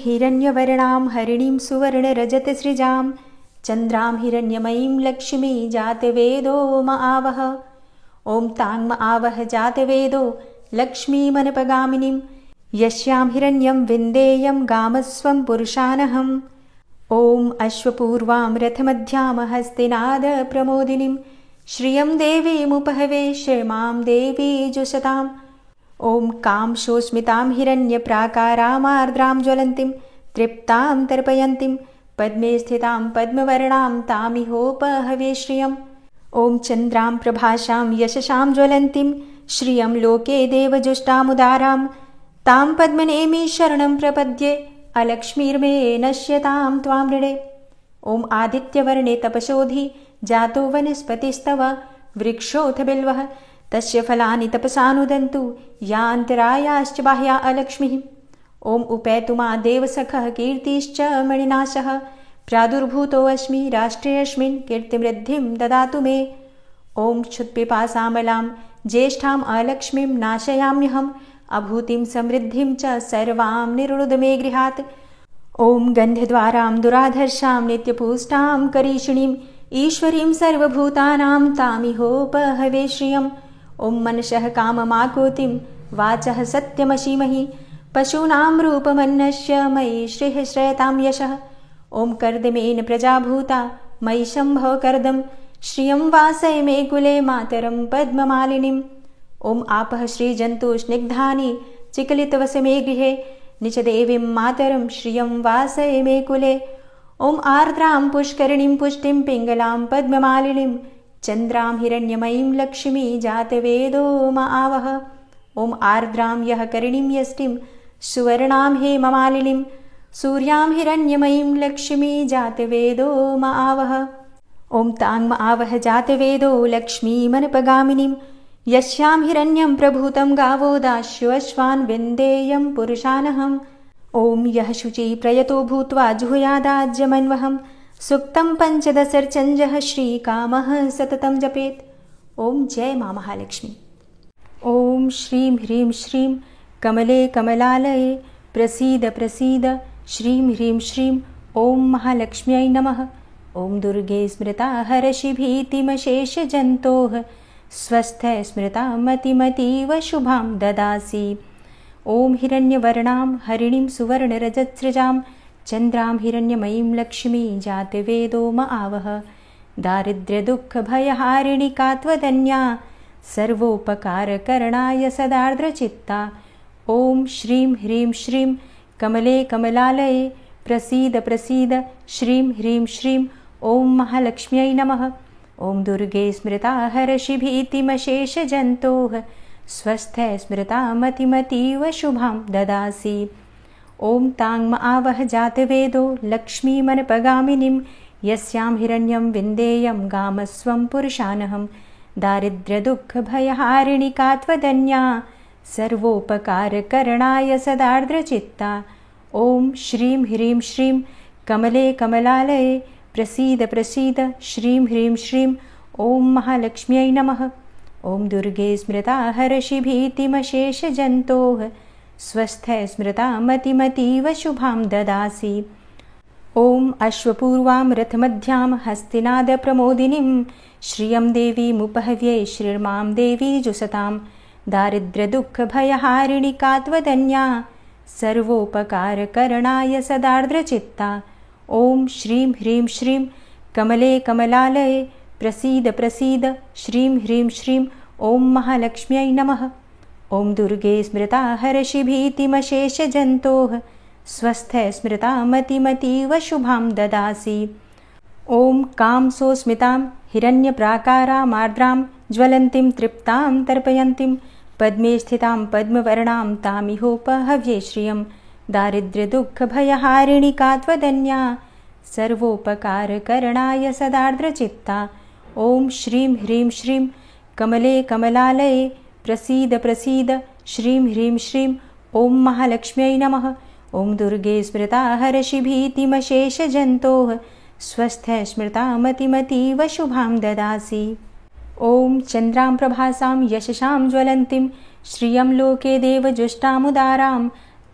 हिरण्यवर्णां हरिणीं सुवर्णरजतसृजां चन्द्रां हिरण्यमयीं लक्ष्मी जातवेदो म आवह। ॐ तां म आवह जातवेदो लक्ष्मीमनपगामिनीं यस्यां हिरण्यं विन्देयं गामस्वं पुरुषानहम्। ॐ अश्वपूर्वां रथमध्यां हस्तिनादप्रमोदिनीं श्रियं देवीमुपहवे क्षमां देवी जुषताम्। ॐ कांशोस्मितां हिरण्यप्राकारामार्द्रां ज्वलन्तीं तृप्तां तर्पयन्तीं पद्मे स्थितां पद्मवर्णां तामिहोपहवे श्रियम्। ॐ चन्द्रां प्रभासां यशसां ज्वलन्तीं श्रियं लोके देवजुष्टामुदारां तां पद्मनेमि शरणं प्रपद्ये अलक्ष्मीर्मे नश्यतां त्वां मृडे। ॐ आदित्यवर्णे तपसोधि जातो वनस्पतिस्तव वृक्षोऽथ बिल्वः तस्य फलानि तपसानुदन्तु यान्तरायाश्च बाह्या अलक्ष्मीः। ॐ उपैतु मा देवसखः कीर्तिश्च मणिनाशः प्रादुर्भूतोऽस्मि राष्ट्रेऽस्मिन् कीर्तिमृद्धिं ददातु मे। ॐ क्षुत्पिपासामलां ज्येष्ठाम् अलक्ष्मीं नाशयाम्यहम् अभूतिं समृद्धिं च सर्वां निर्णुद मे गृहात्। ॐ गन्धद्वारां दुराधर्षां नित्यपुष्टां करीषिणीम् ईश्वरीं सर्वभूतानां तामिहोपहवे श्रियम्। ॐ मनसः काममाकोतिं वाचः सत्यमसीमहि पशूनां रूपमन्नस्य मयि श्रीः श्रयतां यशः। ॐ कर्दमेन प्रजाभूता मयि शम्भो कर्दं श्रियं वासय मे कुले मातरं पद्ममालिनीम्। ॐ आपः श्रीजन्तुस्निग्धानि चिकलितवस मे गृहे निचदेवीं मातरं श्रियं वासय मे कुले। ॐ आर्द्रां पुष्करिणीं पुष्टिं पिङ्गलां पद्ममालिनीं चन्द्रां हिरण्यमयीं लक्ष्मी जातवेदो म आवह। ॐ आर्द्रां यः करिणीं यष्टिं सुवर्णां हेममालिनीं सूर्यां हिरण्यमयीं लक्ष्मी जातवेदो म आवह। ॐ तां म आवह जातवेदो लक्ष्मीमनपगामिनीं यस्यां हिरण्यं प्रभूतं गावो दास्योऽश्वान् विन्देयं पुरुषानहम्। ॐ यः शुचि प्रयतो भूत्वा जुहुयादाज्यमन्वहं सुक्तं पञ्चदशर्चञ्जः श्रीकामः सततं जपेत्। ॐ जय मा महालक्ष्मी। ॐ श्रीं ह्रीं श्रीं कमले कमलालये प्रसीद प्रसीद श्रीं ह्रीं श्रीं ॐ महालक्ष्म्यै नमः। ॐ दुर्गे स्मृता हरषि भीतिमशेषजन्तोः स्वस्थ स्मृता मतिमतीव शुभां ददासि। ॐ हिरण्यवर्णां हरिणीं सुवर्णरजत्सृजां चन्द्रां हिरण्यमयीं लक्ष्मी जातवेदो म आवह। दारिद्र्यदुःखभयहारिणि का त्वदन्या सर्वोपकारकरणाय सदार्द्रचित्ता। ॐ श्रीं ह्रीं श्रीं कमले कमलालये प्रसीद प्रसीद श्रीं ह्रीं श्रीं ॐ महालक्ष्म्यै नमः। ॐ दुर्गे स्मृता हरषि भीतिमशेषजन्तोः स्वस्थ स्मृता मतिमतीव शुभां ददासि। ॐ तां म आवह जातवेदो लक्ष्मीमनपगामिनीं यस्यां हिरण्यं विन्देयं गामस्वं पुरुषानहम्। दारिद्र्यदुःखभयहारिणि का त्वदन्या सर्वोपकारकरणाय सदार्द्रचित्ता। ॐ श्रीं ह्रीं श्रीं कमले कमलालये प्रसीद प्रसीद श्रीं ह्रीं श्रीं ॐ महालक्ष्म्यै नमः। ॐ दुर्गे स्मृता हरषि भीतिमशेषजन्तोः स्वस्थ स्मृता मतिमतीव शुभां ददासि। ॐ अश्वपूर्वां रथमध्यां हस्तिनादप्रमोदिनीं श्रियं देवीमुपहव्ये श्रीर्मां देवी जुषतां। दारिद्र्यदुःखभयहारिणि का त्वदन्या सर्वोपकारकरणाय सदार्द्रचित्ता। ॐ श्रीं ह्रीं श्रीं कमले कमलालये प्रसीद प्रसीद श्रीं ह्रीं श्रीं ॐ महालक्ष्म्यै नमः। ॐ दुर्गे स्मृता हरषि भीतिमशेषजन्तोः स्वस्थ स्मृता मतिमतीव शुभां ददासि। ॐ कांसोस्मितां हिरण्यप्राकारामार्द्रां ज्वलन्तीं तृप्तां तर्पयन्तीं पद्मे स्थितां पद्मवर्णां तामिहोपहव्ये श्रियं। दारिद्र्यदुःखभयहारिणि का त्वदन्या सर्वोपकारकरणाय सदार्द्रचित्ता। ॐ श्रीं ह्रीं श्रीं कमले कमलालये प्रसीद प्रसीद श्रीं ह्रीं श्रीं ॐ महालक्ष्म्यै नमः। ॐ दुर्गे स्मृता हरषि भीतिमशेषजन्तोः स्वस्थ स्मृता मतिमतीव शुभां ददासि। ॐ चन्द्रां प्रभासां यशसां ज्वलन्तीं श्रियं लोके देवजुष्टामुदारां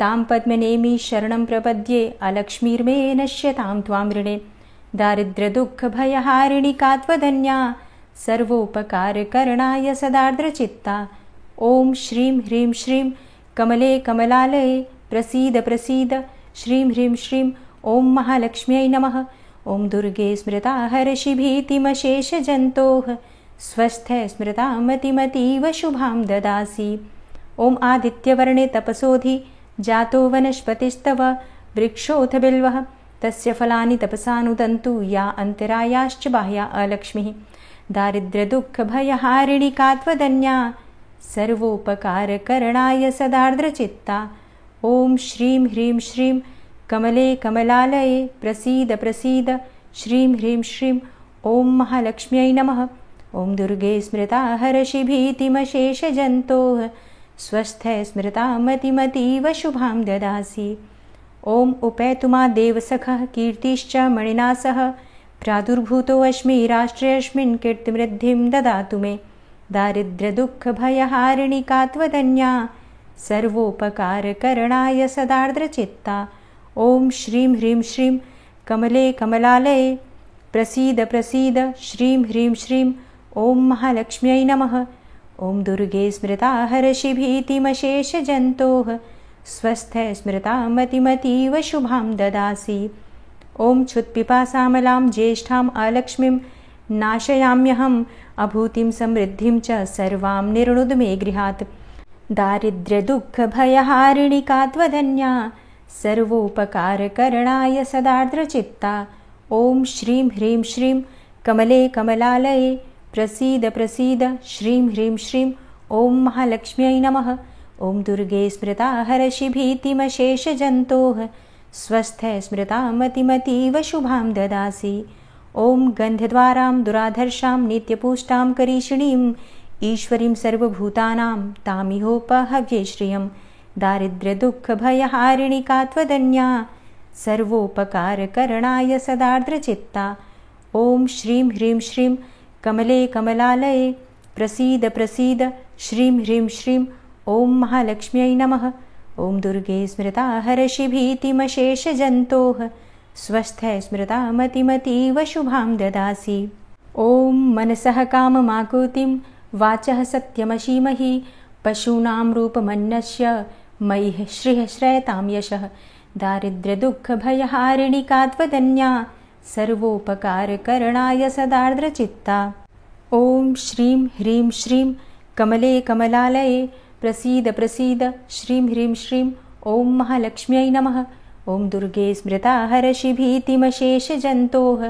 तां पद्मनेमी शरणं प्रपद्ये अलक्ष्मीर्मे नश्यतां त्वां ऋणे दारिद्र्यदुःखभयहारिणि का त्वदन्या सर्वोपकारकरणाय सदार्द्रचित्ता ॐ श्रीं ह्रीं श्रीं कमले कमलालये प्रसीद प्रसीद श्रीं ह्रीं श्रीं ॐ महालक्ष्म्यै नमः ॐ दुर्गे स्मृता हर्षि भीतिमशेषजन्तोः स्वस्थे स्मृता मतिमतीव शुभां ददासि ॐ आदित्यवर्णे तपसोधि जातो वनस्पतिस्तव वृक्षोऽथ बिल्वः तस्य फलानि तपसानुदन्तु या अन्तरायाश्च बाह्या अलक्ष्मीः दारिद्र्यदुःखभयहारिणि का त्वदन्या सर्वोपकारकरणाय सदार्द्रचित्ता ॐ श्रीं ह्रीं श्रीं कमले कमलालये प्रसीद प्रसीद श्रीं ह्रीं श्रीं ॐ महालक्ष्म्यै नमः ॐ दुर्गे स्मृता हर्षि भीतिमशेषजन्तोः स्वस्थे स्मृता मतिमतीव शुभां ददासि ॐ उपैतुमा देवसखः कीर्तिश्च मणिना सह प्रादुर्भूतोऽस्मि राष्ट्रेऽस्मिन् कीर्तिमृद्धिं ददातु मे दारिद्र्यदुःखभयहारिणि का त्वदन्या सर्वोपकारकरणाय सदार्द्रचित्ता ॐ श्रीं ह्रीं श्रीं कमले कमलालये प्रसीद प्रसीद श्रीं ह्रीं श्रीं ॐ महालक्ष्म्यै नमः ॐ दुर्गे स्मृता हर्षि भीतिमशेषजन्तोः स्वस्थे स्मृता मतिमतीव शुभां ददासि ॐ क्षुत्पिपासामलां ज्येष्ठाम् अलक्ष्मीं नाशयाम्यहम् अभूतिं समृद्धिं च सर्वां निर्णुद मे गृहात् दारिद्र्यदुःखभयहारिणि का त्वदन्या सर्वोपकारकरणाय सदार्द्रचित्ता ॐ श्रीं ह्रीं श्रीं कमले कमलालये प्रसीद प्रसीद श्रीं ह्रीं श्रीं ॐ महालक्ष्म्यै नमः ॐ दुर्गे स्मृता हर्षि भीतिमशेषजन्तोः स्वस्थे स्मृता मतिमतीव शुभां ददासि ॐ गन्धद्वारां दुराधर्षां नित्यपुष्टां करीषिणीं ईश्वरीं सर्वभूतानां तामिहोपहव्ये श्रियं दारिद्र्यदुःखभयहारिणि का त्वदन्या सर्वोपकारकरणाय सदार्द्रचित्ता ॐ श्रीं ह्रीं श्रीं कमले कमलालये प्रसीद प्रसीद श्रीं ह्रीं श्रीं ॐ महालक्ष्म्यै नमः ॐ दुर्गे स्मृता हर्षि भीतिमशेषजन्तोः स्वस्थे स्मृता मतिमतीव शुभां ददासि ॐ मनसः काममाकुतिं वाचः सत्यमशीमहि पशूनां रूपमन्नस्य मयि श्रियः श्रयतां यशः दारिद्र्यदुःखभयहारिणि का त्वदन्या सर्वोपकारकरणाय सदार्द्रचित्ता ॐ श्रीं ह्रीं श्रीं कमले कमलालये प्रसीद प्रसीद श्रीं ह्रीं श्रीं ॐ महालक्ष्म्यै नमः ॐ दुर्गे स्मृता हर्षि भीतिमशेषजन्तोः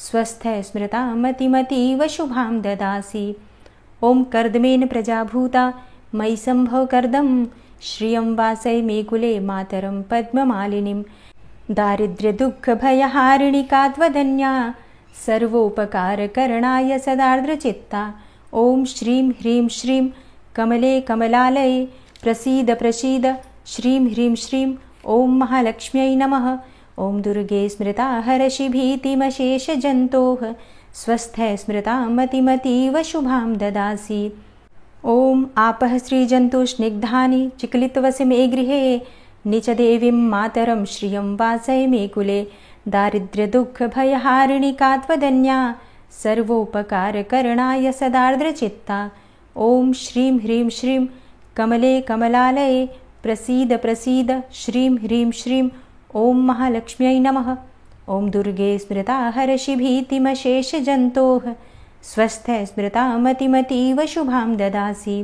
स्वस्थे स्मृता मतिमतीव शुभां ददासि ॐ कर्दमेन प्रजाभूता मयि सम्भव कर्दं श्रियं वासय मे कुले मातरं पद्ममालिनीं दारिद्र्यदुःखभयहारिणि का त्वदन्या सर्वोपकारकरणाय सदार्द्रचित्ता ॐ श्रीं ह्रीं श्रीं कमले कमलालये प्रसीद प्रसीद श्रीं ह्रीं श्रीं ॐ महालक्ष्म्यै नमः ॐ दुर्गे स्मृता हर्षि भीतिमशेषजन्तोः स्वस्थे स्मृता मतिमतीव शुभां ददासि ॐ आपः श्रीजन्तुस्निग्धानि चिक्लितवसि मे गृहे निचदेवीं मातरं श्रियं वासय मे कुले दारिद्र्यदुःखभयहारिणि का त्वदन्या सर्वोपकारकरणाय सदार्द्रचित्ता ॐ श्रीं ह्रीं श्रीं कमले कमलालये प्रसीद प्रसीद श्रीं ह्रीं श्रीं ॐ महालक्ष्म्यै नमः ॐ दुर्गे स्मृता हर्षि भीतिमशेषजन्तोः स्वस्थे स्मृता मतिमतीव शुभां ददासि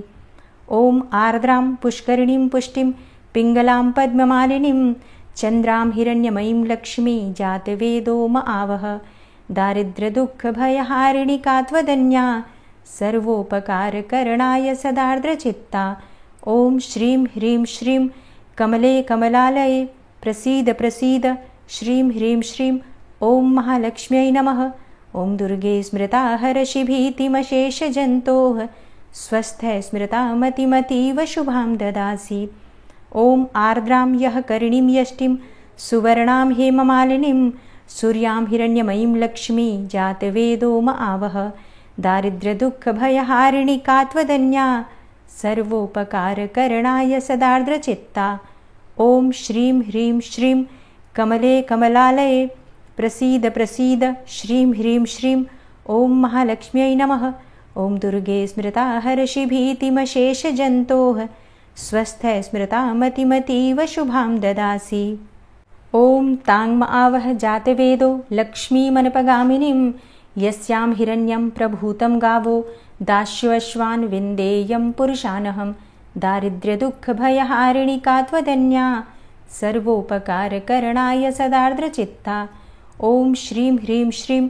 ॐ आर्द्रां पुष्करिणीं पुष्टिं पिङ्गलां पद्ममालिनीं चन्द्रां हिरण्यमयीं लक्ष्मी जातवेदो म आवह दारिद्र्यदुःखभयहारिणि का त्वदन्या सर्वोपकारकरणाय सदार्द्रचित्ता ॐ श्रीं ह्रीं श्रीं कमले कमलालये प्रसीद प्रसीद श्रीं ह्रीं श्रीं ॐ महालक्ष्म्यै नमः ॐ दुर्गे स्मृता हर्षि भीतिमशेषजन्तोः स्वस्थे स्मृता मतिमतीव शुभां ददासि ॐ आर्द्रां यः करिणीं यष्टिं सुवर्णां हेममालिनीं सूर्यां हिरण्यमयीं लक्ष्मी जातवेदो म आवह दारिद्र्यदुःखभयहारिणि का त्वदन्या सर्वोपकारकरणाय सदार्द्रचित्ता ॐ श्रीं ह्रीं श्रीं कमले कमलालये प्रसीद प्रसीद श्रीं ह्रीं श्रीं ॐ महालक्ष्म्यै नमः। ॐ दुर्गे स्मृता हर्षि भीतिमशेषजन्तोः स्वस्थ स्मृता मतिमतीव शुभां ददासि। ॐ ताङ्म आवह जातवेदो लक्ष्मीमनपगामिनीं यस्यां हिरण्यं प्रभूतं गावो दास्यश्वान् विन्देयं पुरुषानहं दारिद्र्यदुःखभयहारिणि का त्वदन्या सर्वोपकारकरणाय सदार्द्रचित्ता। ॐ श्रीं ह्रीं श्रीं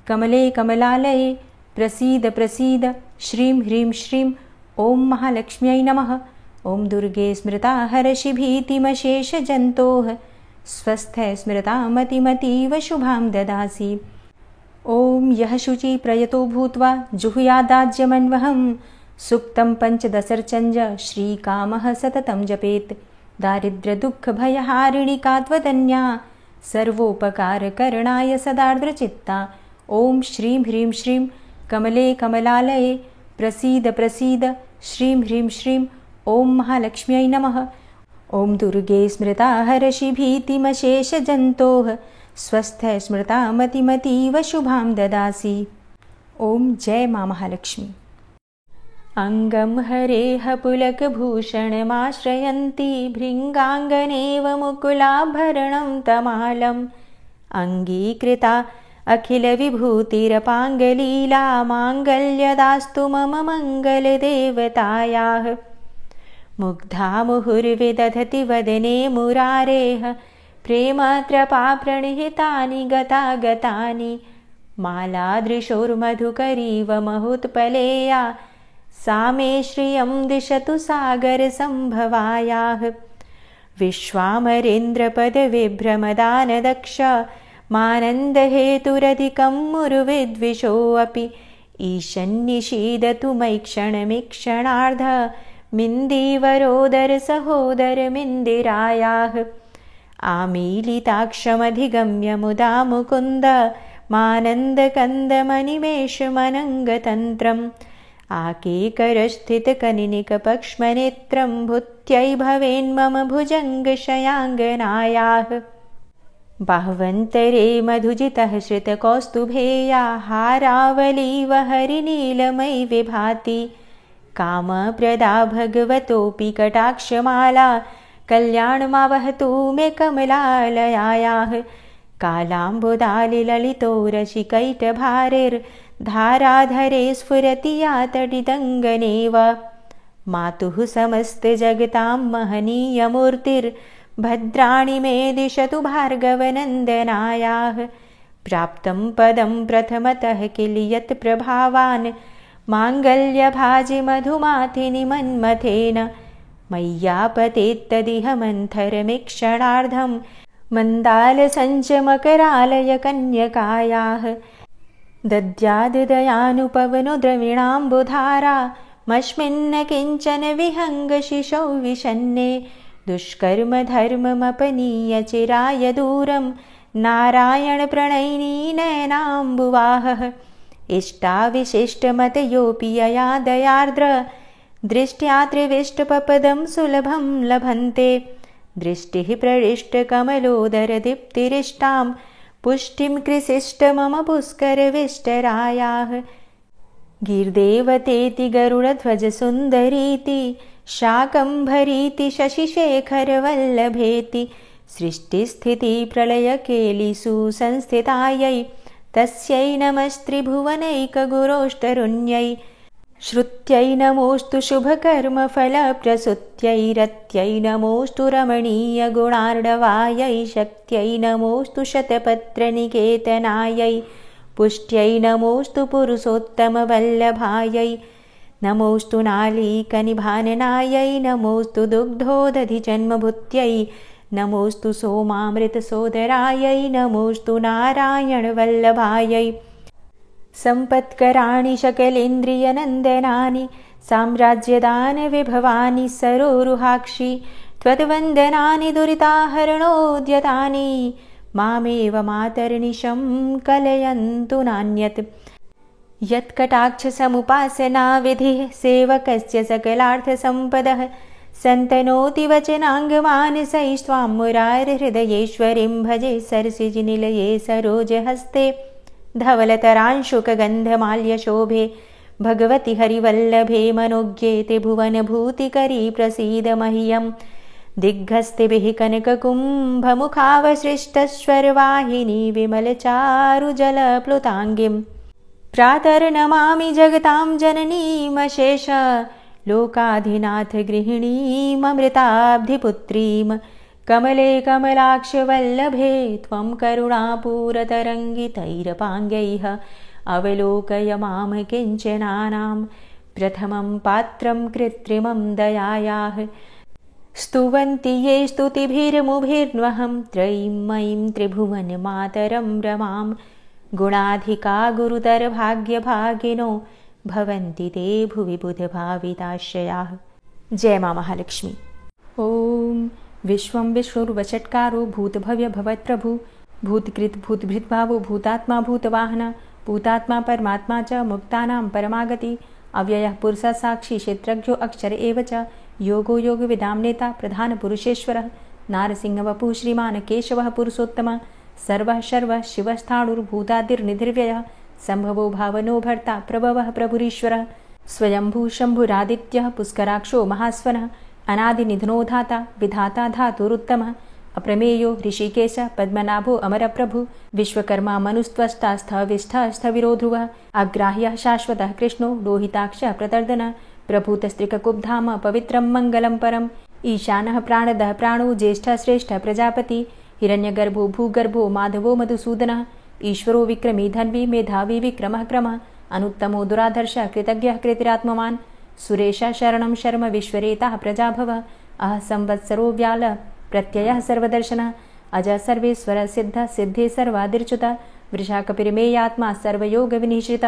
कमले कमलालये प्रसीद प्रसीद श्रीं ह्रीं श्रीं ॐ महालक्ष्म्यै नमः। ॐ दुर्गे स्मृता हर्षि भीतिमशेषजन्तोः स्वस्थ स्मृता मतिमतीव शुभां ददासि। ॐ यः शुचि प्रयतो भूत्वा जुहुयादाज्यमन्वहं सुप्तं पञ्चदशर्चञ्ज श्रीकामः सततं जपेत् दारिद्र्यदुःखभयहारिणि का त्वदन्या सर्वोपकारकरणाय सदार्द्रचित्ता। ॐ श्रीं ह्रीं श्रीं कमले कमलालये प्रसीद प्रसीद श्रीं ह्रीं श्रीं ॐ महालक्ष्म्यै नमः। ॐ दुर्गे स्मृता हर्षि भीतिमशेषजन्तोः स्वस्थ स्मृता मतिमतीव शुभां ददासि। ॐ जय मां महालक्ष्मी। अङ्गं हरेः पुलकभूषणमाश्रयन्ती भृङ्गाङ्गनेव मुकुलाभरणं तमालम् अङ्गीकृता अखिलविभूतिरपाङ्गलीला माङ्गल्यदास्तु मम मङ्गलदेवतायाः। मुग्धा मुहुर्विदधति वदने मुरारेः प्रेमत्रपाप्रणिहितानि गतागतानि मालादृशोर्मधुकरीव महोत्पलेया सा मे श्रियं दिशतु सागरसम्भवायाः। विश्वामरेन्द्रपदविभ्रमदानदक्ष मानन्दहेतुरधिकं मुरुविद्विषोऽपि ईशन्निषीदतु मैक्षणमीक्षणार्ध मिन्दीवरोदरसहोदरमिन्दिरायाः। आमीलिताक्षमधिगम्य मुदा मुकुन्द मानन्दकन्दमनिमेषमनङ्गतन्त्रम् आकेकरस्थितकनिनिकपक्ष्मनेत्रं भूत्यै भवेन्मम भुजङ्गशयाङ्गनायाः। बाह्वन्तरे मधुजितः श्रितकौस्तुभेया हारावलीव हरिनीलमयि विभाति कामप्रदा भगवतोऽपि कटाक्षमाला कल्याणमावहतु मे कमलालयायाः। कालाम्बुदालिललितो रशिकैटभारेर्धाराधरे स्फुरति या तडिदङ्गनेव मातुः समस्तजगतां महनीयमूर्तिर्भद्राणि मे दिशतु भार्गवनन्दनायाः। प्राप्तं पदं प्रथमतः किल यत् प्रभावान् माङ्गल्यभाजि मधुमाथिनि मन्मथेन मय्यापतेत्तदिह मन्थरमीक्षणार्धं मन्दालसञ्चमकरालयकन्यकायाः। दद्याददयानुपवनो द्रविणाम्बुधारा मस्मिन्न किञ्चन विहङ्गशिशौ विशन्ने दुष्कर्मधर्ममपनीय चिराय दूरं नारायणप्रणयिनी नयनाम्बुवाहः। इष्टाविशिष्टमतयोऽपि यया दयार्द्र दृष्ट्या त्रिविष्टपपदं सुलभं लभन्ते दृष्टिः प्रविष्टकमलोदरदीप्तिरिष्टां पुष्टिं कृशिष्ट मम पुष्करविष्टरायाः। गिर्देवतेति गरुडध्वजसुन्दरीति शाकम्भरीति शशिशेखरवल्लभेति सृष्टिस्थितिप्रलयकेलिषु संस्थितायै तस्यै नमस्त्रिभुवनैकगुरोष्टरुण्यै। श्रुत्यै नमोऽस्तु शुभकर्मफलप्रसूत्यै रत्यै नमोऽस्तु रमणीयगुणार्णवायै शक्त्यै नमोऽस्तु शतपत्रनिकेतनायै पुष्ट्यै नमोऽस्तु पुरुषोत्तमवल्लभायै नमोऽस्तु नालीकनिभाननायै नमोऽस्तु दुग्धोदधिजन्मभूत्यै नमोऽस्तु सोमामृतसोदरायै नमोऽस्तु नारायणवल्लभायै। सम्पत्कराणि सकलेन्द्रियनन्दनानि साम्राज्यदानविभवानि सरोरुहाक्षि त्वद्वन्दनानि दुरिताहरणोद्यतानि मामेव मातर्निशं कलयन्तु नान्यत्। यत्कटाक्षसमुपासना विधिः सेवकस्य सकलार्थसम्पदः सन्तनोति वचनाङ्गमानसैस्त्वां मुरारिहृदयेश्वरीं भजे सरसिजनिलये सरोजहस्ते धवलतरांशुकगन्धमाल्यशोभे भगवति हरिवल्लभे मनोज्ञेते भुवनभूतिकरी प्रसीद मह्यम् दिग्हस्तिभिः कनककुम्भमुखावसृष्टस्वरवाहिनी विमलचारुजलप्लुताङ्गीं प्रातर्नमामि जगतां जननीमशेष लोकाधिनाथ गृहिणीममृताब्धिपुत्रीं कमले कमलाक्षवल्लभे त्वं करुणापूरतरङ्गितैरपाङ्गैः अवलोकय मां किञ्चनानां प्रथमं पात्रं कृत्रिमं दयायाः स्तुवन्ति ये स्तुतिभिर्मुभिर्न्वहं त्रयीं मयीं त्रिभुवनमातरं रमां गुणाधिका गुरुतरभाग्यभागिनो भवन्ति ते भुवि बुधभाविताश्रयाः। जय मां महालक्ष्मी। ॐ विश्वं विष्णुर्वषट्कारो भूतभव्य भवत्प्रभु भूतकृत भूतभृद्भावो भूतात्मा भूतवाहन भूतात्मा परमात्मा च मुक्तानां परमागति अव्ययः पुरुषः साक्षी क्षेत्रज्ञो अक्षर एव च योगो योगविदां नेता प्रधानपुरुषेश्वरः नारसिंहवपुः श्रीमान् केशवः पुरुषोत्तमः सर्वः शर्वः शिवस्थाणुर्भूतादिर्निधिर्व्ययः सम्भवो भावनो भर्ता प्रभवः प्रभुरीश्वरः स्वयंभू शम्भुरादित्यः पुष्कराक्षो महास्वनः अनादिनिधनो धाता विधाता धातुरुत्तमः अप्रमेयो ऋषिकेश पद्मनाभो अमरप्रभु विश्वकर्मा मनुस्त्वष्टा स्थविष्ठः स्थविरो ध्रुवः अग्राह्यः शाश्वतः कृष्णो लोहिताक्षः प्रतर्दनः प्रभूतस्त्रिककुब्धाम पवित्रं मङ्गलं परम् ईशानः प्राणदः प्राणो ज्येष्ठः श्रेष्ठः प्रजापति हिरण्यगर्भो भूगर्भो माधवो मधुसूदनः ईश्वरो विक्रमी धन्वी मेधावी विक्रमः क्रमः अनुत्तमो दुराधर्षः कृतज्ञः कृतिरात्मवान् सुरेशः शरणं शर्म विश्वरेताः प्रजाभव अह संवत्सरो व्याल प्रत्ययः सर्वदर्शनः अज सर्वेश्वर सिद्ध सिद्धे सर्वादिर्च्युत वृषाकपिर्मेयात्मा सर्वयोगविनिश्रित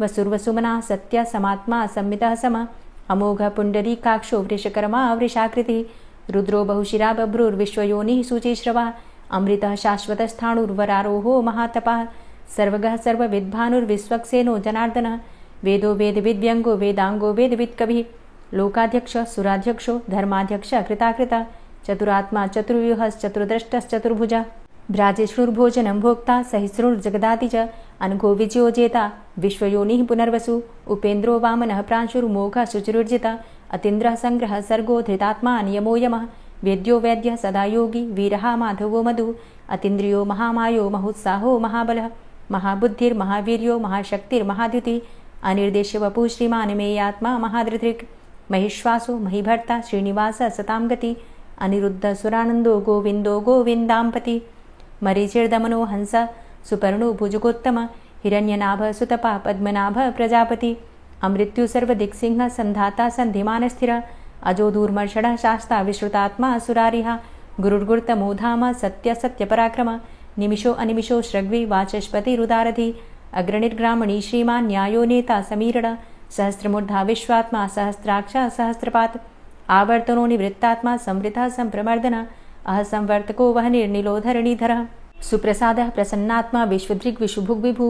वसुर्वसुमना सत्य समात्मा संमितः सम अमोघ पुण्डरीकाक्षो वृषकर्मा वृषाकृतिः रुद्रो बहुशिरा बभ्रुर्विश्वयोनिः शुचिश्रवा अमृतः शाश्वतस्थाणुर्वरारोहो महातपः सर्वगः सर्वविद्भानुर्विश्वक्सेनो जनार्दनः वेदो वेदविद्व्यङ्गो वेदाङ्गो वेदवित्कविः लोकाध्यक्ष सुराध्यक्षो धर्माध्यक्ष कृताकृत चतुरात्मा चतुर्व्यूहश्चतुर्द्रष्टश्चतुर्भुजः भ्राजिष्णुर्भोजनं भोक्ता सहिष्णुर्जगदाति च अनघो विजयो जेता विश्वयोनिः पुनर्वसु उपेन्द्रो वामनः प्रांशुर्मोघः शुचिरुर्जिता अतीन्द्रः सङ्ग्रहः सर्गो धृतात्मा नियमो यमः वेद्यो वैद्यः सदा योगी वीरः माधवो मधु अतीन्द्रियो महामायो महोत्साहो महाबलः महाबुद्धिर्महावीर्यो महाशक्तिर्महाद्युतिः अनिर्देश्यवपुः श्रीमान् मेयात्मा महाधृतिर् महिश्वासो महीभर्ता श्रीनिवासः सतां गति अनिरुद्ध सुरानन्दो गोविन्दो गोविन्दाम्पति मरीचिर्दमनो हंस सुपर्णो भुजगोत्तम हिरण्यनाभ सुतपा पद्मनाभ प्रजापति अमृत्यु सर्वदिक्सिंह सन्धाता सन्धिमानस्थिर अजो दूर्मर्षणः शास्ता विश्रुतात्मा सुरारिः गुरुर्गुरुतमो धाम सत्य सत्यपराक्रम निमिषो अनिमिषो श्रग्वी वाचस्पतिरुदारधि अग्रणिर्ग्रामणी श्रीमान् न्यायो नेता समीरण सहस्रमूर्धा विश्वात्मा सहस्राक्ष सहस्रपात् आवर्तनो निवृत्तात्मा संवृतः संप्रमर्दन अह संवर्तको वहनिर्निलोधरणीधरः सुप्रसादः प्रसन्नात्मा विश्वदृग् विशुभुग्विभु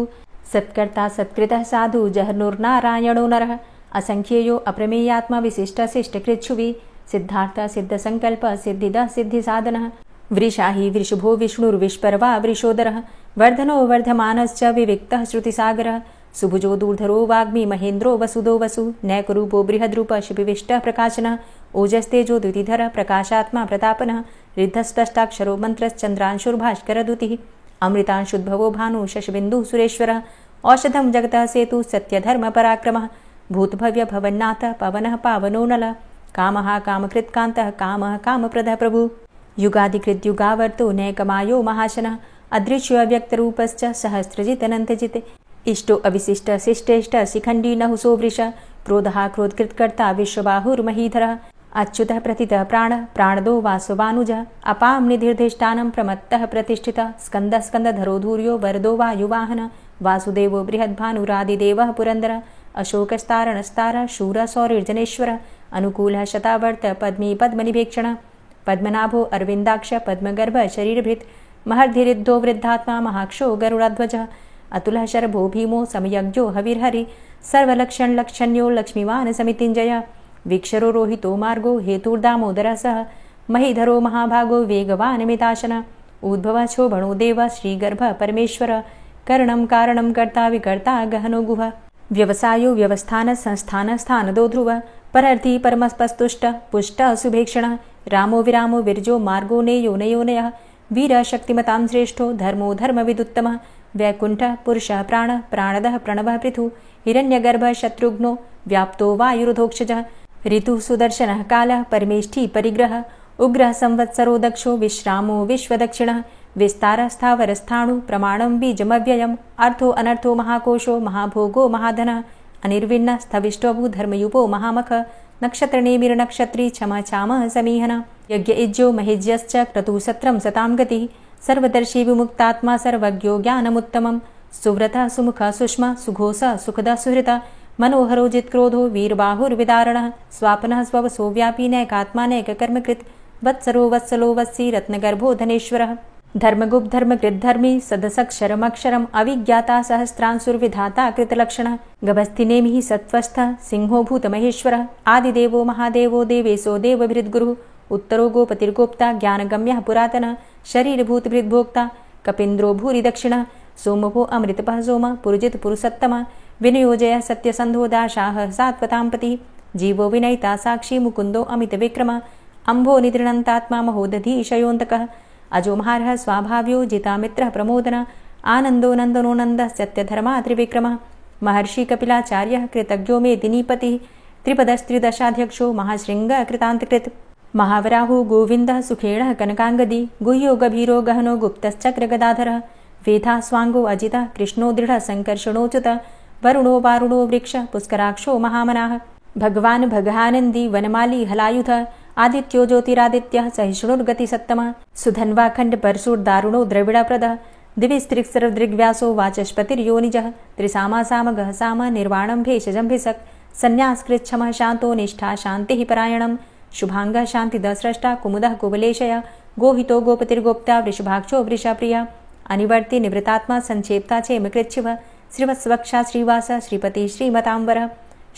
सत्कर्ता सत्कृतः साधु जहनुर्नारायणो नरः असंख्येयो अप्रमेयात्मा विशिष्टशिष्टकृच्छुवि सिद्धार्थ सिद्धसङ्कल्प सिद्धिदः सिद्धिसाधनः वृषाहि वृषभो विष्णुर्विष्पर्वा वृषोदरः वर्धनो वर्धमानश्च विविक्तः श्रुतिसागरः सुभुजो दूर्धरो वाग्मी महेन्द्रो वसुदो वसु नैकरूपो बृहद्रूप शिपिविष्टः प्रकाशनः ओजस्तेजो द्युतिधरः प्रकाशात्मा प्रतापनः रिद्धस्तष्टाक्षरो मन्त्रश्चन्द्रांशुर्भास्करदुतिः अमृतांशुद्भवो भानु शशबिन्दुः सुरेश्वरः औषधं जगतः सेतु सत्यधर्मपराक्रमः भूतभव्य भवन्नाथ पवनः पावनो नलः कामः कामकृत्कान्तः कामः कामप्रदः प्रभु युगादिकृद्युगावर्तो नैकमायो महाशनः अदृश्यो अव्यक्तरूपश्च सहस्रजितनन्तजित् इष्टो अविशिष्ट शिष्टेष्ट शिखण्डी नहुसो वृष क्रोधः क्रोधकृत्कर्ता विश्वबाहुर्महीधरः अच्युतः प्रतितः प्राणः प्राणदो वासवानुजः अपां निधिर्धिष्ठानं प्रमत्तः प्रतिष्ठितः स्कन्दः स्कन्दधरो धूर्यो वरदो वायुवाहनः वासुदेवो बृहद्भानुरादिदेवः पुरन्दरः अशोकस्तारणस्तारः शूरः सौरिर्जनेश्वरः अनुकूलः शतावर्त पद्मी पद्मनिभेक्षणः पद्मनाभो अरविन्दाक्ष पद्मगर्भ शरीरभृत् महर्धिरिद्धो वृद्धात्मा महाक्षो गरुडाध्वजः अतुलः शरभो भीमो समयज्ञो हविर्हरि सर्वलक्षणलक्षण्यो लक्ष्मीवान् समितिञ्जय वीक्षरो रोहितो मार्गो हेतुर्दामोदरः सः महीधरो महाभागो वेगवानमिताशन उद्भव शोभणो देव श्रीगर्भ परमेश्वर करणं कारणं कर्ता विकर्ता गहनो गुह व्यवसायो व्यवस्थान संस्थान स्थानदो ध्रुव परर्थी परमस्पस्तुष्ट पुष्ट शुभेक्षण रामो विरामो विरजो मार्गो नेयो नयोनयः वीर शक्तिमतां श्रेष्ठो धर्मो धर्मविदुत्तमः वैकुण्ठ पुरुषः प्राण प्राणदः प्रणवः पृथु हिरण्यगर्भ शत्रुघ्नो व्याप्तो वायुरुधोक्षजः ऋतु सुदर्शनः कालः परमेष्ठी परिग्रह उग्रः संवत्सरो दक्षो विश्रामो विश्वदक्षिणः विस्तारस्थावरस्थाणु प्रमाणं बीजमव्ययम् अर्थो अनर्थो महाकोशो महाभोगो महाधनः अनिर्विण्ण स्थविष्टोभू धर्मयुपो महामख नक्षत्रनेमिर्नक्षत्री क्षम छामः समीहन यज्ञ इज्जो महिज्यश्च क्रतुः सत्रं सतां गतिः सर्वदर्शी विमुक्तात्मा सर्वज्ञो ज्ञानमुत्तमं सुव्रतः सुमुखः सुष्मा सुघोषः सुखदः सुहृतः मनोहरो जित्क्रोधो वीरबाहुर्विदारणः स्वापनः स्ववसो व्यापी नैकात्मा नैककर्मकृत् वत्सरो वत्सलो वत्सी रत्नगर्भो धनेश्वरः धर्मगुप्त धर्मकृत धर्मी सदसक्षरमक्षरम् अविज्ञाता सहस्रांशुर्विधाता कृतलक्षणः गभस्तिनेमिः सत्त्वस्थः सिंहो भूतमहेश्वरः आदिदेवो महादेवो देवेशो देवभृद्गुरुः उत्तरो गोपतिर्गोप्ता ज्ञानगम्यः पुरातनः शरीरभूतभृद्भोक्ता कपीन्द्रो भूरि दक्षिणः सोमभो अमृतपः सोम पुरुजित पुरुषोत्तमः विनियोजय सत्यसन्धो दाशाः सात्वतां पतिः जीवो विनयिता साक्षी मुकुन्दो अमितविक्रमः अम्भो निद्रणन्तात्मा महोदधीशयोऽन्तकः अजो महारः स्वाभाव्यो जितामित्रः प्रमोदन आनन्दो नन्दनो नन्दः सत्यधर्मा त्रिविक्रमः महर्षि कपिलाचार्यः कृतज्ञो मेदिनीपतिः त्रिपदस्त्रिदशाध्यक्षो महाशृङ्गः कृतान्तकृत् महावराहो गोविन्दः सुखेणः कनकाङ्गदी गुह्यो गभीरो गहनो गुप्तश्चक्रगदाधरः वेधा स्वाङ्गो अजितः कृष्णो दृढः सङ्कर्षणोच्युतः वरुणो वारुणो वृक्षः पुष्कराक्षो महामनाः भगवान् भगानन्दी वनमाली हलायुधः आदित्यो ज्योतिरादित्यः सहिष्णुर्गतिसत्तमः सुधन्वाखण्ड परशुर्दारुणो द्रविडप्रदः दिविस्त्रिक्सर्वदृग्व्यासो वाचस्पतिर्योनिजः त्रिसामासामगः साम निर्वाणं भेषजम्भिषक् सन्न्यासकृच्छमः शान्तो निष्ठा शान्तिः परायणं शुभाङ्गः शान्तिदस्रष्टा कुमुदः कुवलेशय गोहितो गोपतिर्गोप्ता वृषभाक्षो वृषप्रियः अनिवर्ति निवृतात्मा संक्षेप्ता चेमकृच्छिवः श्रीवत्सवक्षा श्रीवास श्रीपति श्रीमताम्बरः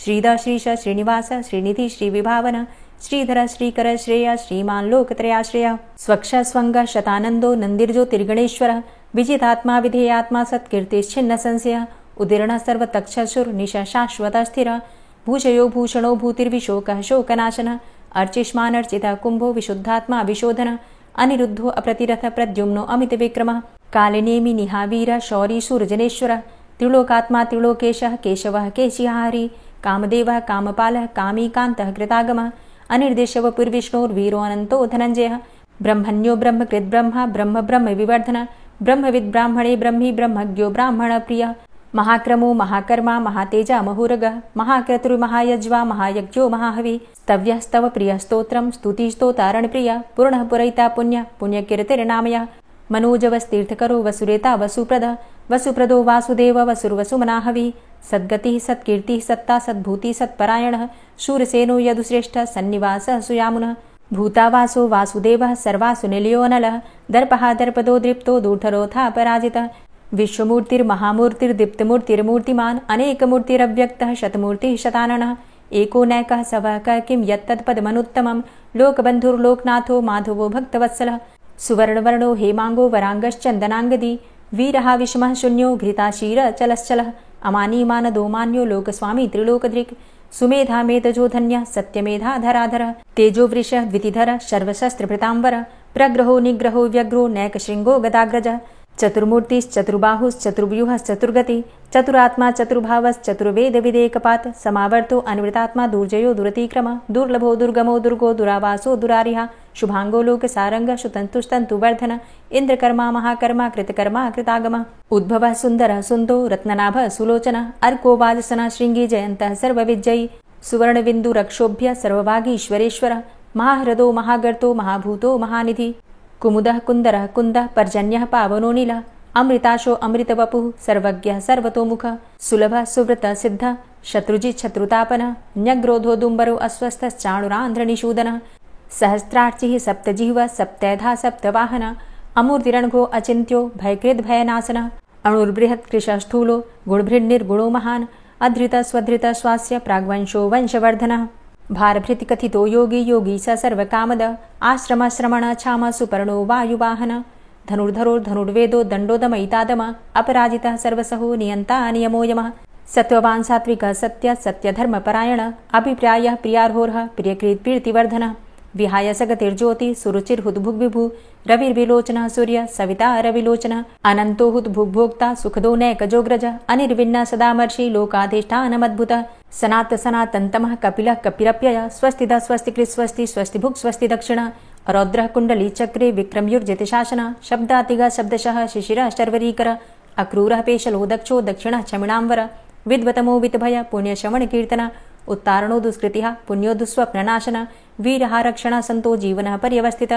श्रीद श्रीश श्रीनिवास श्रीनिधि श्रीविभावन श्रीधर श्रीकर श्रेय श्रीमान् लोकत्रयाश्रय स्वक्ष स्वंग शतानंदो नंदिर्ज्योतिर्गणेश्वरः विजितात्मा विधेयात्मा सत्कीर्तिश्छिन्न संशयः उदीर्णः सर्वतक्षसुर निश शाश्वत स्थिरः भूषयो भूषणो भूतिर्विशोकः शोकनाशनः अर्चिष्मानर्चितः कुंभो विशुद्धात्मा विशोधनः अनिरुद्धो अप्रतिरथ प्रद्युम्नो अमितविक्रमः कालिनेमि निहावीर शौरी शूरजनेश्वरः त्रिलोकात्मा त्रिलोकेशः केशवः केशिहारी कामदेवः कामपालः कामीकान्तः कृतागमः अनिर्देशवपुर्विष्णोर्वीरो अनन्तो धनञ्जयः ब्रह्मण्यो ब्रह्मकृत् ब्रह्मा ब्रह्म ब्रह्म विवर्धन ब्रह्मविद् ब्राह्मणे ब्रह्मी ब्रह्मज्ञो ब्राह्मणप्रियः महाक्रमो महाकर्मा महातेजा महोरगः महाक्रतुर्महायज्वा महायज्ञो महाहवि स्तव्यः स्तव प्रियः स्तोत्रं स्तुतिस्तोतारणप्रियः पूर्णः पुरैता पुण्यः पुण्यकीर्तिर्नामयः मनोजवस्तीर्थकरो वसुरेता वसुप्रदः वसुप्रदो वासुदेव वसुर्वसुमनाहवि सद्गतिः सत्कीर्तिः सत्ता सद्भूति सत्परायणः शूरसेनो यदुश्रेष्ठः सन्निवासः सुयामुनः भूतावासो वासुदेवः सर्वासु निलयोऽनलः दर्पः दर्पदो दृप्तो दूर्धरोऽथा पराजितः विश्वमूर्तिर्महामूर्तिर्दीप्तमूर्तिर्मूर्तिमान् अनेकमूर्तिरव्यक्तः शतमूर्तिः शताननः एको नैकः सवः क किं यत्तत्पदमनुत्तमं लोकबन्धुर्लोकनाथो माधवो भक्तवत्सलः सुवर्णवर्णो हेमाङ्गो वराङ्गश्चन्दनाङ्गदी वीरः विषमः शून्यो घृताशीर चलश्चलः अमानीमानदो मान्यो लोकस्वामी त्रिलोकधृक् सुमेधा मेधजो धन्यः सत्यमेधा धराधरः तेजो वृषः द्वितिधरः सर्वशस्त्रभृताम्बरः प्रग्रहो निग्रहो व्यग्रो नैकशृङ्गो गदाग्रजः चतुर्मूर्तिश्चतुर्बाहुश्चतुर्व्यूहश्चतुर्गति चतुरात्मा चतुर्भावश्चतुर्वेदविदेकपात् समावर्तो अनिवृतात्मा दुर्जयो दुरतिक्रमः दुर्लभो दुर्गमो दुर्गो दुरावासो दुरारिहा शुभांगो लोकसारंगः शुतन्तुस्तन्तुवर्धन इन्द्रकर्मा महाकर्मा कृतकर्मा कृतागमः उद्भवः सुन्दरः सुन्दो रत्ननाभः सुलोचनः अर्को वाजसनः शृङ्गी जयन्तः सर्वविजयी सुवर्णबिन्दुरक्षोभ्य सर्वभागीश्वरेश्वरः महाह्रदो महागर्तो महाभूतो महानिधि कुमुदः कुन्दरः कुन्दः पर्जन्यः पावनो नीलः अमृताशो अमृतवपुः सर्वज्ञः सर्वतोमुखः सुलभः सुव्रतः सिद्धः शत्रुजित् शत्रुतापनः न्यग्रोधो दुम्बरो अस्वस्थश्चाणुरान्ध्रनिषूदनः सहस्रार्चिः सप्तजिह्वः सप्तैधा सप्तवाहनः अमूर्तिरणघो अचिन्त्यो भयकृद्भयनाशनः अणुर्बृहत् कृशस्थूलो गुणभृन्निर्गुणो महान् अधृतः स्वधृतः स्वास्य प्राग्वंशो वंशवर्धनः भारभृति कथितो योगी योगी स सर्वकामद आश्रमाश्रमण क्षाम सुपर्णो वायुवाहन धनुर्धरो धनुर्वेदो दण्डोदमयितादम अपराजितः सर्वसहो नियन्ता नियमो यमः सत्त्ववान् सात्विकः सत्य सत्यधर्मपरायण अभिप्रायः प्रियार्होरः प्रियकृत् प्रीतिवर्धनः विहाय सगतिर्ज्योति सुरुचिर्हुद्भुग्विभु रविर्विलोचनः सूर्य सविता रविलोचनः अनन्तो हुद्भुग्भोक्ता सुखदो नैकजोग्रज अनिर्विण्ण सदामर्षि लोकाधिष्ठानमद्भुतः सनात सनातन्तमः कपिलः कपिरप्यय स्वस्तिदः स्वस्तिकृत् स्वस्ति स्वस्तिभुक् स्वस्ति दक्षिणः रौद्रः कुण्डली चक्रे विक्रमयुर्जितशासनः शब्दातिगः शब्दशः शिशिरः शर्वरीकर अक्रूरः पेशलो दक्षो दक्षिणः क्षमिणाम्बर विद्वतमो वितभय पुण्यश्रवणकीर्तन उत्तारणो दुष्कृतिः पुण्यो दुःस्वप्ननाशन वीरहारक्षण सन्तो जीवनः पर्यवस्थित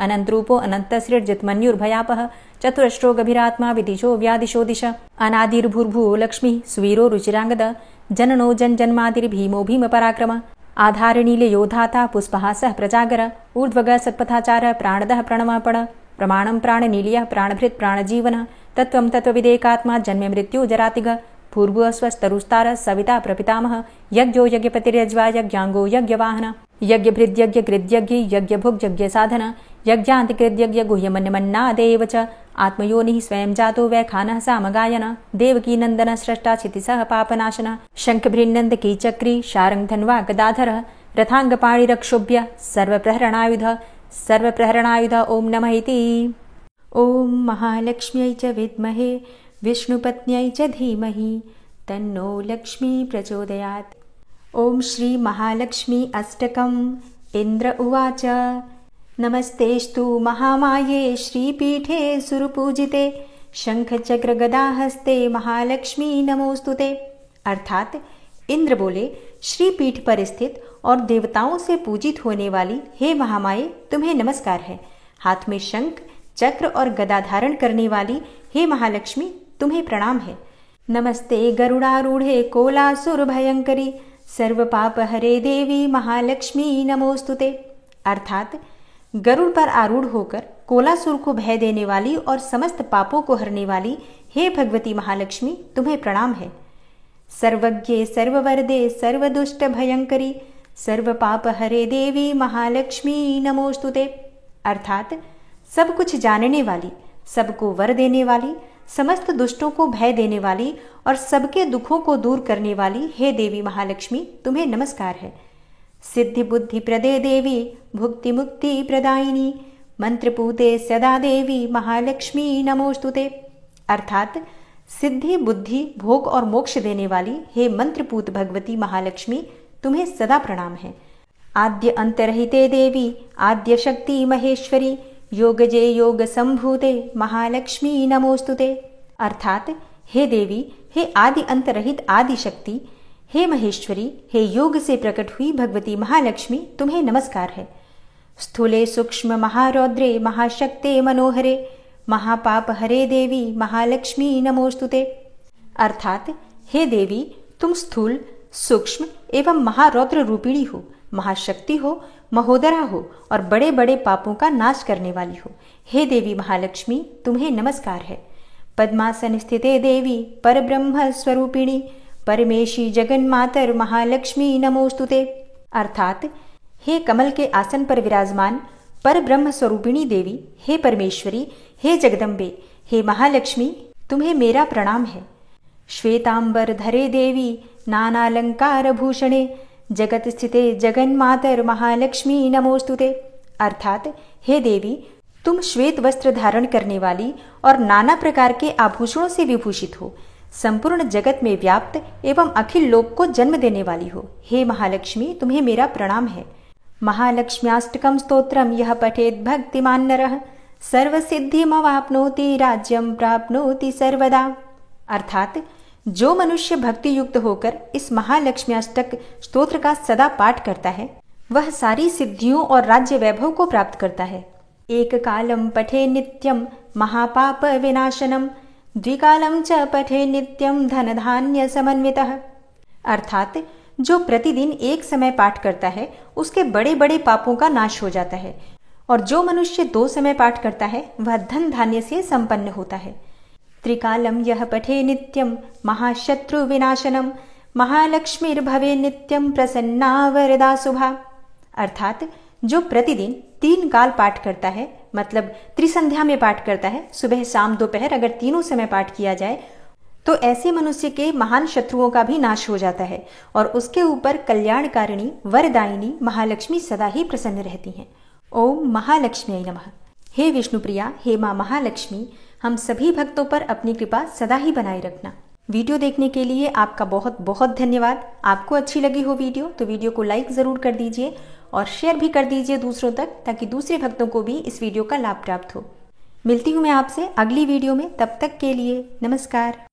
अनन्तरूपो अनन्तसृर्जितमन्युर्भयापः चतुरश्रो गभीरात्मा विदिशो व्यादिशो दिश अनादिर्भूर्भुवो लक्ष्मीः सुवीरो रुचिराङ्गद जननो जन्मादिर्भीमो भीमपराक्रम आधारनीलयो धाता पुष्पहासः प्रजागर ऊर्ध्वगः सत्पथाचार प्राणदः प्रणमापण प्रमाणं प्राणनीलयः प्राणभृत् प्राणजीवनः तत्त्वं तत्त्वविदेकात्मा जन्म मृत्यु जरातिग पूर्व स्वस्तरुस्तार सविता प्रपितामह यज्ञो यज्ञपतिर्यज्वा यज्ञांगो यज्ञवाहन यज्ञभृद्यज्ञकृद्यज्ञ यज्ञभुग्यज्ञसाधन यज्ञान्तिकृद्यज्ञ गुह्यमन्यमन्नादेव च आत्मयोनिः स्वयं जातो वैखानः सामगायन देवकी नन्दन स्रष्टा क्षितिसः पापनाशन शङ्खभृन्नन्दकी चक्री शारङ्गधन्वा गदाधरः रथाङ्गपाणिरक्षोभ्य सर्वप्रहरणायुध ॐ नमः इति। ॐ महालक्ष्म्यै च विद्महे विष्णुपत्न्यै च धीमहि तन्नो लक्ष्मी प्रचोदयात्। ॐ श्री महालक्ष्मी अष्टकम्। इन्द्र उवाच नमस्तेस्तु महामाये श्रीपीठे सुरपूजिते शंखचक्रगदाहस्ते महालक्ष्मी नमोस्तुते। अर्थात इंद्र बोले, श्रीपीठ पर स्थित और देवताओं से पूजित होने वाली हे महामाये तुम्हें नमस्कार है। हाथ में शंख चक्र और गदा धारण करने वाली हे महालक्ष्मी तुम्हें प्रणाम है। नमस्ते गरुड़ारूढ़े कोलासुर भयंकरी सर्व पाप हरे देवी महालक्ष्मी नमोस्तुते। अर्थात गरुड़ पर आरूढ़ होकर कोलासुर को भय देने वाली और समस्त पापों को हरने वाली हे भगवती महालक्ष्मी तुम्हें प्रणाम है। सर्वज्ञे सर्ववरदे सर्वदुष्ट भयंकरी सर्व पाप हरे देवी महालक्ष्मी नमोस्तुते। अर्थात सब कुछ जानने वाली, सबको वर देने वाली, समस्त दुष्टों को भय देने वाली और सबके दुखों को दूर करने वाली हे देवी महालक्ष्मी तुम्हें नमस्कार है। सिद्धि बुद्धि प्रदे देवी भुक्ति मुक्ति प्रदायिनी मंत्रपूते सदा देवी महालक्ष्मी नमोस्तुते। अर्थात सिद्धि बुद्धि भोग और मोक्ष देने वाली हे मंत्रपूत भगवती महालक्ष्मी तुम्हें सदा प्रणाम है। आद्य अंतरहिते देवी आद्य शक्ति महेश्वरी योगजे योग संभूते महालक्ष्मी नमोस्तुते। अर्थात हे देवी, हे आदि अंतरहित आदि शक्ति, हे महेश्वरी, हे योग से प्रकट हुई भगवती महालक्ष्मी तुम्हें नमस्कार है। स्थूले सूक्ष्म महारौद्रे महाशक्ते मनोहरे महापाप हरे देवी महालक्ष्मी नमोस्तुते। अर्थात हे देवी, तुम स्थूल सूक्ष्म एवं महारौद्र रूपिणी हो, महाशक्ति हो, महोदरा हो और बड़े बड़े पापों का नाश करने वाली हो। हे देवी महालक्ष्मी तुम्हें नमस्कार है। पद्मासन स्थिते देवी परब्रह्म स्वरूपिणी परमेशी जगन्मातर महालक्ष्मी नमोस्तुते। अर्थात हे कमल के आसन पर विराजमान पर ब्रह्म स्वरूपिणी देवी, हे परमेश्वरी, हे जगदम्बे, हे महालक्ष्मी तुम्हें मेरा प्रणाम है। श्वेतांबर धरे देवी नानालंकार भूषणे जगत स्थिते जगन्मातर महालक्ष्मी नमोस्तुते। अर्थात हे देवी, तुम श्वेत वस्त्र धारण करने वाली और नाना प्रकार के आभूषणों से विभूषित हो, संपूर्ण जगत में व्याप्त एवं अखिल लोक को जन्म देने वाली हो। हे महालक्ष्मी तुम्हें मेरा प्रणाम है। महालक्ष्म्याष्टकम स्तोत्रम यह पठेत भक्तिमान नरः सर्वसिद्धिमवाप्नोति राज्यं प्राप्नोति सर्वदा। अर्थात जो मनुष्य भक्ति युक्त होकर इस महालक्ष्म्याष्टक स्तोत्र का सदा पाठ करता है वह सारी सिद्धियों और राज्य वैभव को प्राप्त करता है। एक कालम पठे नित्यम महापाप विनाशनम द्विकालम च पठे नित्यम धन धान्य समन्वितः। अर्थात जो प्रतिदिन एक समय पाठ करता है उसके बड़े बड़े पापों का नाश हो जाता है और जो मनुष्य 2 समय पाठ करता है वह धन धान्य से संपन्न होता है। त्रिकालम यह पठे नित्यम महाशत्रु विनाशनम महालक्ष्मीर्भवे नित्यं प्रसन्ना वरदा शुभा। अर्थात जो प्रतिदिन 3 काल पाठ करता है, मतलब त्रिसंध्या में पाठ करता है, सुबह शाम दोपहर, अगर तीनों समय पाठ किया जाए तो ऐसे मनुष्य के महान शत्रुओं का भी नाश हो जाता है और उसके ऊपर कल्याणकारिणी वरदायिनी महालक्ष्मी सदा ही प्रसन्न रहती हैं। ओम महालक्ष्मी नमः। हे विष्णुप्रिया, हे माँ महालक्ष्मी, हम सभी भक्तों पर अपनी कृपा सदा ही बनाए रखना। वीडियो देखने के लिए आपका बहुत बहुत धन्यवाद। आपको अच्छी लगी हो वीडियो तो वीडियो को लाइक ज़रूर कर दीजिए और शेयर भी कर दीजिए दूसरों तक, ताकि दूसरे भक्तों को भी इस वीडियो का लाभ प्राप्त हो। मिलती हूँ मैं आपसे अगली वीडियो में, तब तक के लिए नमस्कार।